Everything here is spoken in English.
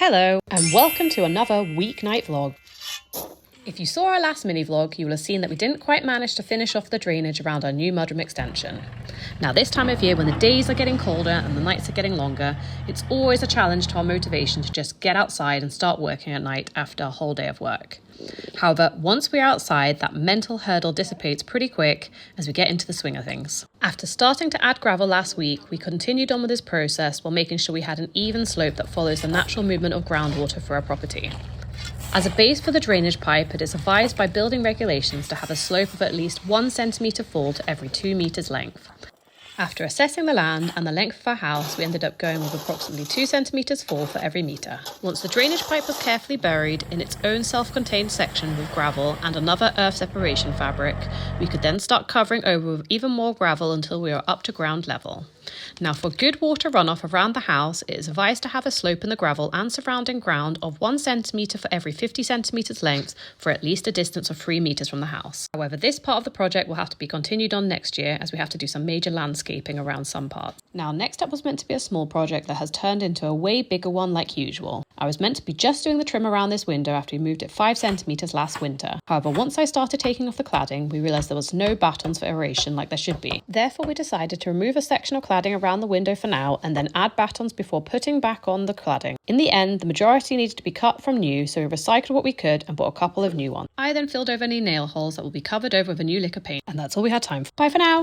Hello and welcome to another weeknight vlog. If you saw our last mini vlog, you will have seen that we didn't quite manage to finish off the drainage around our new mudroom extension. Now this time of year when the days are getting colder and the nights are getting longer, it's always a challenge to our motivation to just get outside and start working at night after a whole day of work. However, once we're outside, that mental hurdle dissipates pretty quick as we get into the swing of things. After starting to add gravel last week, we continued on with this process while making sure we had an even slope that follows the natural movement of groundwater for our property. As a base for the drainage pipe, it is advised by building regulations to have a slope of at least 1 centimetre fall to every 2 metres length. After assessing the land and the length of our house, we ended up going with approximately 2 centimetres fall for every metre. Once the drainage pipe was carefully buried in its own self-contained section with gravel and another earth separation fabric, we could then start covering over with even more gravel until we were up to ground level. Now for good water runoff around the house, it is advised to have a slope in the gravel and surrounding ground of 1 centimetre for every 50 centimetres length for at least a distance of 3 metres from the house. However, this part of the project will have to be continued on next year as we have to do some major landscaping around some parts. Now next up was meant to be a small project that has turned into a way bigger one like usual. I was meant to be just doing the trim around this window after we moved it 5 centimetres last winter. However, once I started taking off the cladding, we realised there was no battens for aeration like there should be. Therefore, we decided to remove a section of cladding around the window for now and then add battens before putting back on the cladding. In the end, the majority needed to be cut from new, so we recycled what we could and bought a couple of new ones. I then filled over any nail holes that will be covered over with a new lick of paint, and that's all we had time for. Bye for now!